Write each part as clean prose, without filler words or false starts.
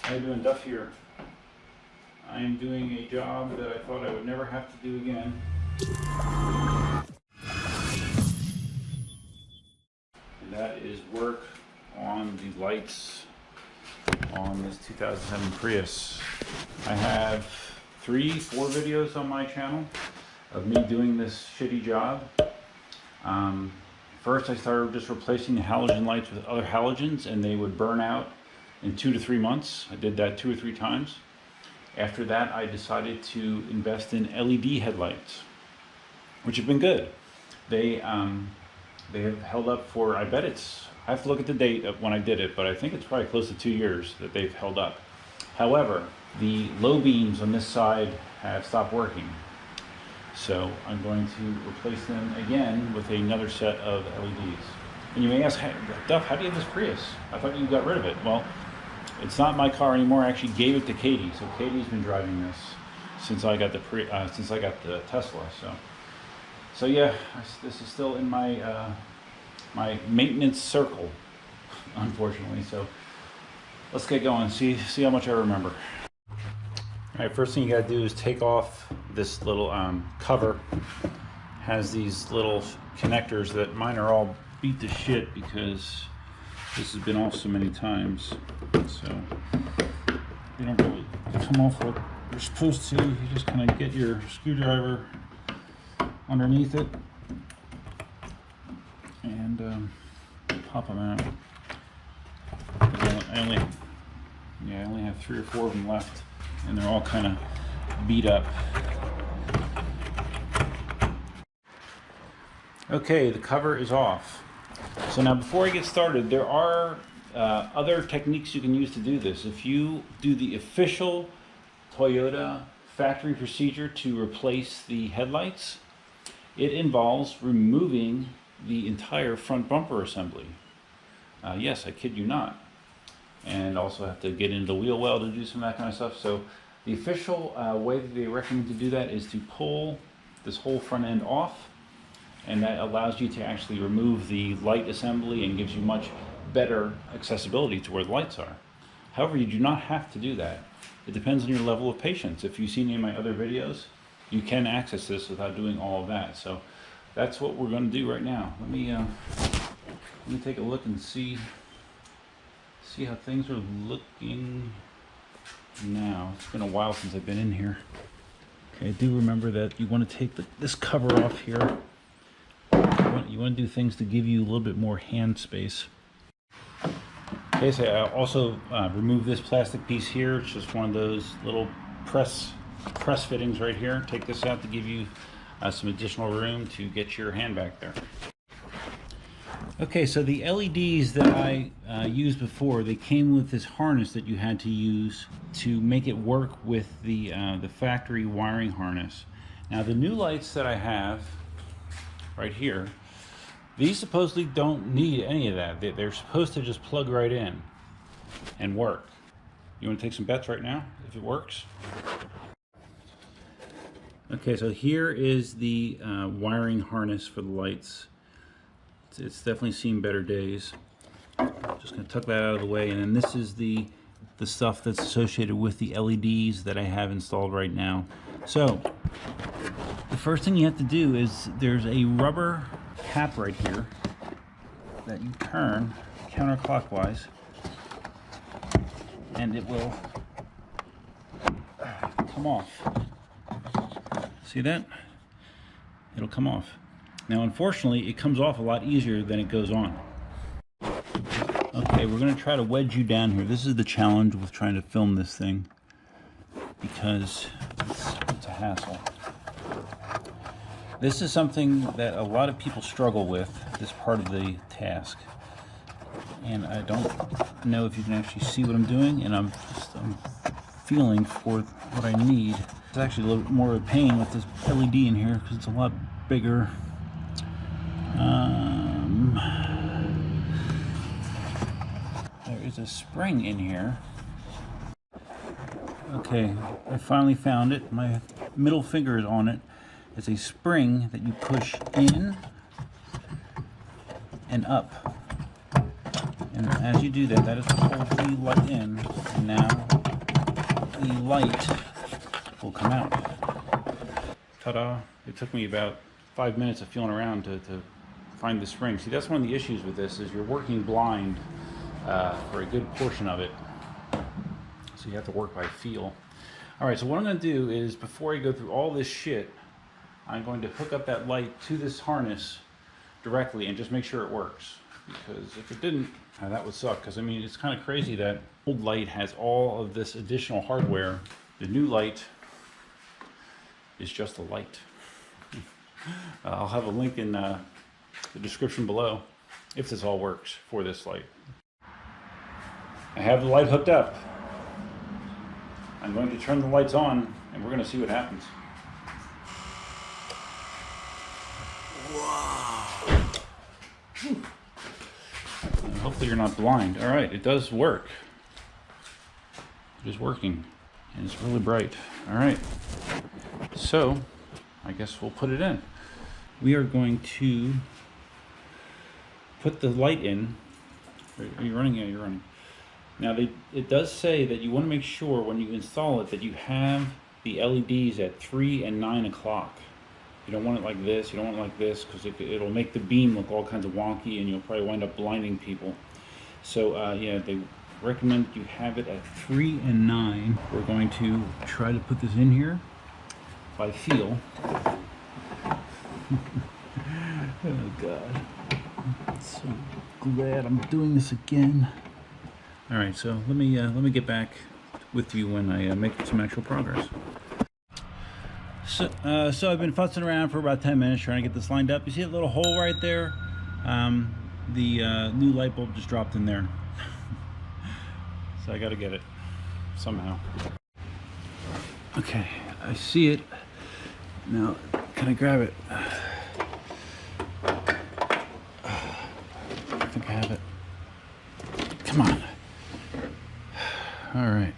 How you doing, Duff here? I am doing a job that I thought I would never have to do again. And that is work on the lights on this 2007 Prius. I have 3-4 videos on my channel of me doing this shitty job. First I started just replacing the halogen lights with other halogens, and they would burn out in 2 to 3 months. I did that 2 or 3 times. After that, I decided to invest in LED headlights, which have been good. They have held up for, I bet it's, I have to look at the date of when I did it, but I think it's probably close to 2 years that they've held up. However, the low beams on this side have stopped working. So I'm going to replace them again with another set of LEDs. And you may ask, hey, Duff, how do you have this Prius? I thought you got rid of it. Well, it's not my car anymore. I actually gave it to Katie. So Katie's been driving this since I got the Tesla. So yeah, this is still in my my maintenance circle, unfortunately. So let's get going. See how much I remember. All right, first thing you got to do is take off this little cover. Has these little connectors that mine are all beat to shit because this has been off so many times. So they don't really come off what you're supposed to. You just kind of get your screwdriver underneath it and pop them out. I only have 3 or 4 of them left, and they're all kind of beat up. Okay, the cover is off. So now before I get started, there are other techniques you can use to do this. If you do the official Toyota factory procedure to replace the headlights, it involves removing the entire front bumper assembly. Yes, I kid you not. And also have to get into the wheel well to do some of that kind of stuff. So the official way that they recommend to do that is to pull this whole front end off, and that allows you to actually remove the light assembly and gives you much better accessibility to where the lights are. However, you do not have to do that. It depends on your level of patience. If you've seen any of my other videos, you can access this without doing all of that. So that's what we're going to do right now. Let me take a look and see how things are looking now. It's been a while since I've been in here. Okay, do remember that you want to take this cover off here. You want to do things to give you a little bit more hand space. Okay, so I also remove this plastic piece here. It's just one of those little press fittings right here. Take this out to give you some additional room to get your hand back there. Okay, so the LEDs that I used before, they came with this harness that you had to use to make it work with the factory wiring harness. Now the new lights that I have right here, these supposedly don't need any of that. They're supposed to just plug right in and work. You want to take some bets right now if it works? Okay, so here is the wiring harness for the lights. It's definitely seen better days. Just going to tuck that out of the way, and then this is the stuff that's associated with the LEDs that I have installed right now. So the first thing you have to do is there's a rubber cap right here that you turn counterclockwise, and it will come off. See that? It'll come off. Now unfortunately it comes off a lot easier than it goes on. Okay, we're going to try to wedge you down here. This is the challenge with trying to film this thing, because it's a hassle. This is something that a lot of people struggle with, this part of the task. And I don't know if you can actually see what I'm doing, and I'm feeling for what I need. It's actually a little bit more of a pain with this LED in here because it's a lot bigger. There is a spring in here. Okay, I finally found it. My middle finger is on it. It's a spring that you push in and up. And as you do that, that is what holds the light in. And now light will come out. Ta-da! It took me about 5 minutes of feeling around to find the spring. See, that's one of the issues with this, is you're working blind for a good portion of it. So you have to work by feel. All right, so what I'm gonna do is, before I go through all this shit, I'm going to hook up that light to this harness directly and just make sure it works. Because if it didn't, that would suck. Because I mean, it's kind of crazy that old light has all of this additional hardware. The new light is just a light. I'll have a link in the description below if this all works for this light. I have the light hooked up. I'm going to turn the lights on and we're going to see what happens. Wow. Hopefully you're not blind. All right, it does work. It is working and it's really bright. All right, so I guess we'll put it in. We are going to put the light in. Are you running? Yeah, you're running. Now, it does say that you want to make sure when you install it that you have the LEDs at 3 and 9 o'clock. You don't want it like this, you don't want it like this, because it'll make the beam look all kinds of wonky and you'll probably wind up blinding people. So yeah, they recommend you have it at 3 and 9. We're going to try to put this in here by feel. Oh God, I'm so glad I'm doing this again. All right, so let me get back with you when I make some actual progress. So I've been futzing around for about 10 minutes trying to get this lined up. You see that little hole right there? The new light bulb just dropped in there. So I got to get it somehow. Okay, I see it. Now, can I grab it? I think I have it. Come on. All right.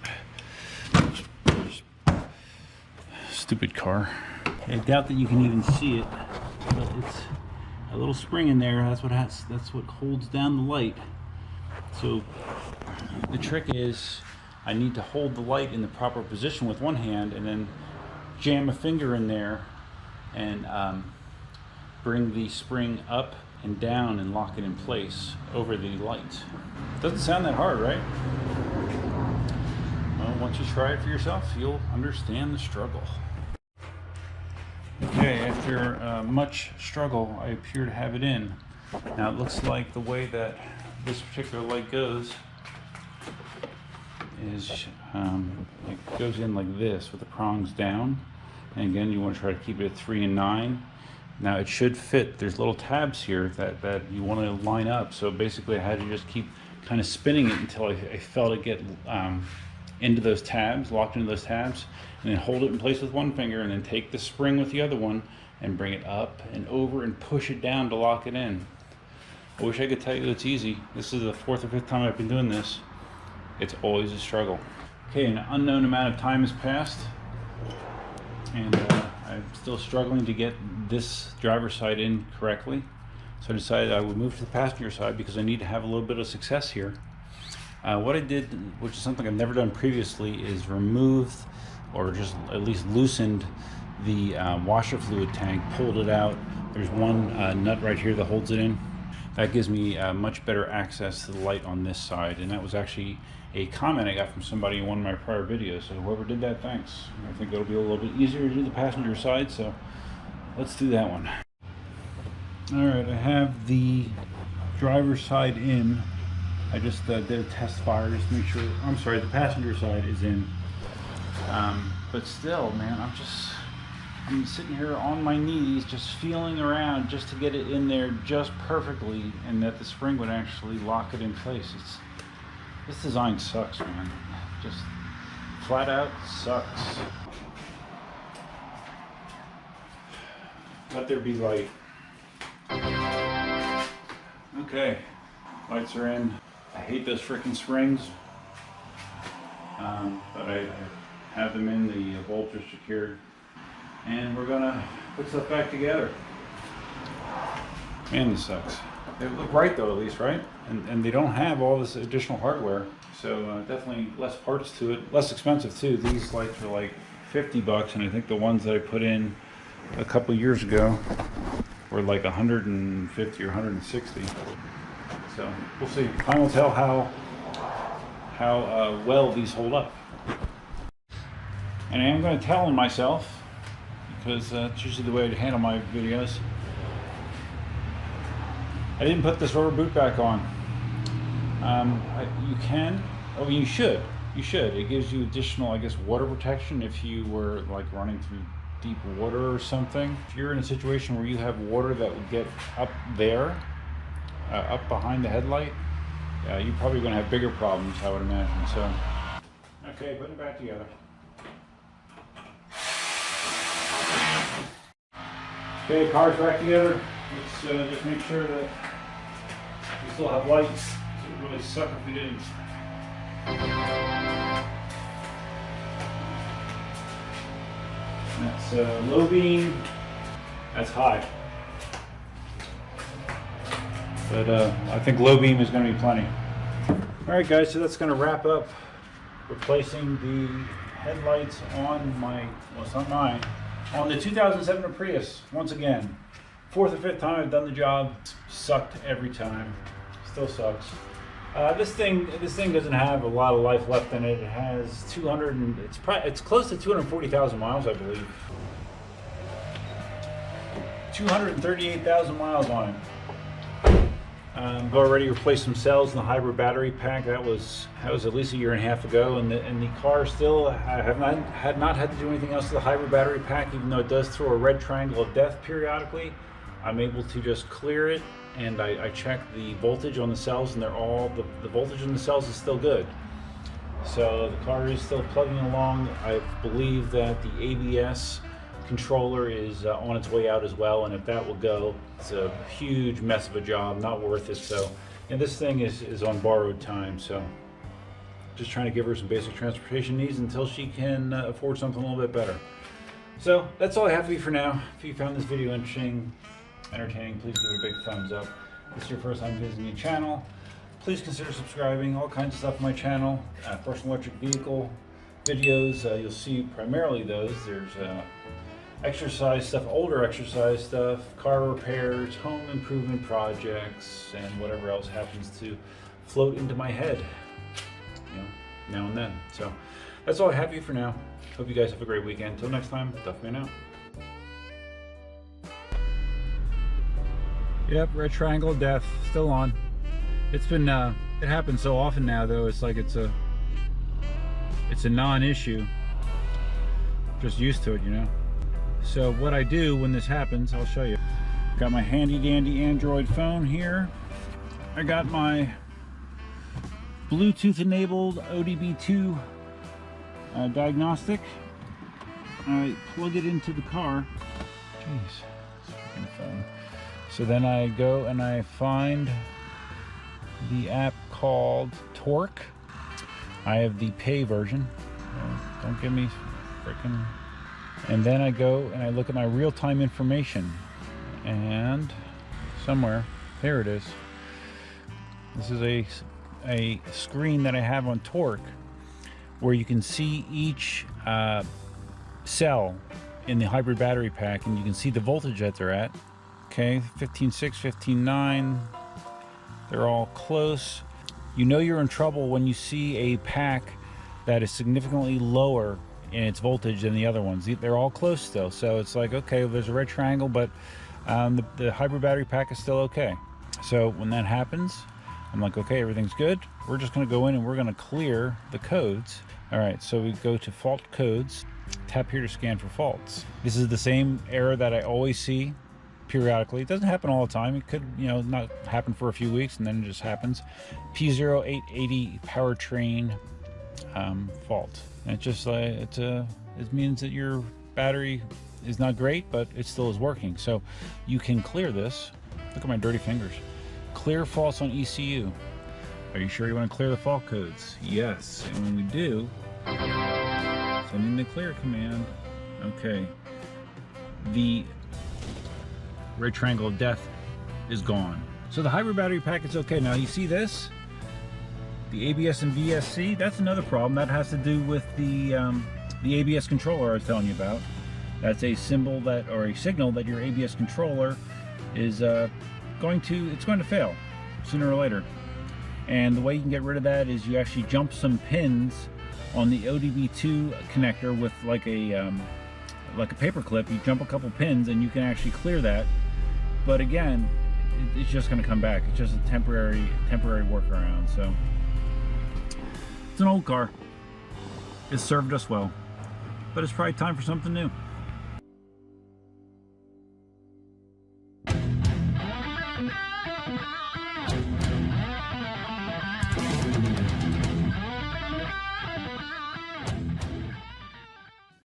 Stupid car. I doubt that you can even see it, but it's a little spring in there. That's what holds down the light. So the trick is I need to hold the light in the proper position with one hand and then jam a finger in there and bring the spring up and down and lock it in place over the light. Doesn't sound that hard, right? Well, once you try it for yourself, you'll understand the struggle. Okay, after much struggle, I appear to have it in. Now it looks like the way that this particular light goes is it goes in like this with the prongs down. And again, you want to try to keep it at 3 and 9. Now it should fit. There's little tabs here that you want to line up. So basically I had to just keep kind of spinning it until I felt it get into those tabs, locked into those tabs, and then hold it in place with one finger and then take the spring with the other one and bring it up and over and push it down to lock it in. I wish I could tell you it's easy. This is the 4th or 5th time I've been doing this. It's always a struggle. Okay, an unknown amount of time has passed and I'm still struggling to get this driver's side in correctly. So I decided I would move to the passenger side because I need to have a little bit of success here. What I did, which is something I've never done previously, is removed or just at least loosened the washer fluid tank, pulled it out. There's one nut right here that holds it in. That gives me much better access to the light on this side, and that was actually a comment I got from somebody in one of my prior videos. So whoever did that, thanks. I think it'll be a little bit easier to do the passenger side, so let's do that one. All right, I have the driver's side in. I just did a test fire just to make sure, I'm sorry, the passenger side is in. But still, man, I'm sitting here on my knees just feeling around just to get it in there just perfectly and that the spring would actually lock it in place. This design sucks, man. Just flat out sucks. Let there be light. Okay, lights are in. I hate those freaking springs, but I have them in, the bolts are secured, and we're gonna put stuff back together. Man, this sucks. They look right though, at least, right? And they don't have all this additional hardware. So definitely less parts to it, less expensive too. These lights are like 50 bucks, and I think the ones that I put in a couple years ago were like 150 or 160. So we'll see. Time will tell how well these hold up. And I am going to tell on myself, because that's usually the way to handle my videos. I didn't put this rubber boot back on. You can, I mean, you should. It gives you additional, I guess, water protection if you were like running through deep water or something. If you're in a situation where you have water that would get up there, up behind the headlight, you're probably going to have bigger problems, I would imagine. So, okay, putting it back together. Okay, car's back together. Let's just make sure that we still have lights. It would really suck if we didn't. That's low beam. That's high. But I think low beam is going to be plenty. Alright guys, so that's going to wrap up replacing the headlights on my, well, it's not mine, on the 2007 Prius. Once again, 4th or 5th time I've done the job. It's sucked every time. Still sucks. This thing doesn't have a lot of life left in it. It has 200 and it's close to 240,000 miles, I believe. 238,000 miles on it. I've already replaced some cells in the hybrid battery pack. That was at least a year and a half ago, and the car still had not had to do anything else to the hybrid battery pack, even though it does throw a red triangle of death periodically. I'm able to just clear it, and I check the voltage on the cells, and they're all the voltage on the cells is still good. So the car is still plugging along. I believe that the ABS controller is on its way out as well, and if that will go, it's a huge mess of a job, not worth it. So, and this thing is on borrowed time, so just trying to give her some basic transportation needs until she can afford something a little bit better. So that's all I have for you for now. If you found this video interesting, entertaining, please give it a big thumbs up. If this is your first time visiting the channel, please consider subscribing. All kinds of stuff on my channel, personal electric vehicle videos, you'll see primarily those. There's exercise stuff, older exercise stuff, car repairs, home improvement projects, and whatever else happens to float into my head, now and then. So that's all I have for you for now. Hope you guys have a great weekend. Until next time, Duffman out. Yep, red triangle of death, still on. It's been, it happens so often now though, it's like it's a non-issue. Just used to it, So what I do when this happens, I'll show you. Got my handy dandy Android phone here. I got my Bluetooth enabled ODB2 diagnostic. I plug it into the car. Jeez, freaking phone. So then I go and I find the app called Torque. I have the pay version. Don't give me freaking. And then I go and I look at my real-time information, and somewhere, there it is. This is a screen that I have on Torque where you can see each cell in the hybrid battery pack, and you can see the voltage that they're at. Okay, 15.6, 15.9, they're all close. You know you're in trouble when you see a pack that is significantly lower in its voltage than the other ones. They're all close still, so it's like, okay, there's a red triangle, but the hybrid battery pack is still okay. So when that happens, I'm like, okay, everything's good. We're just going to go in and we're going to clear the codes. All right, so we go to fault codes, tap here to scan for faults. This is the same error that I always see periodically. It doesn't happen all the time. It could, not happen for a few weeks and then it just happens. P0880 powertrain fault. And it's just like it means that your battery is not great, but it still is working. So you can clear this. Look at my dirty fingers. Clear faults on ECU. Are you sure you want to clear the fault codes? Yes. And when we do, sending the clear command. Okay. The red triangle of death is gone. So the hybrid battery pack is okay. Now you see this? The ABS and VSC, that's another problem. That has to do with the ABS controller I was telling you about. That's a symbol that, or a signal that your ABS controller is going to fail sooner or later. And the way you can get rid of that is you actually jump some pins on the ODB2 connector with like a paper clip. You jump a couple pins and you can actually clear that. But again, it's just going to come back. It's just a temporary workaround. So it's an old car. It served us well, but it's probably time for something new.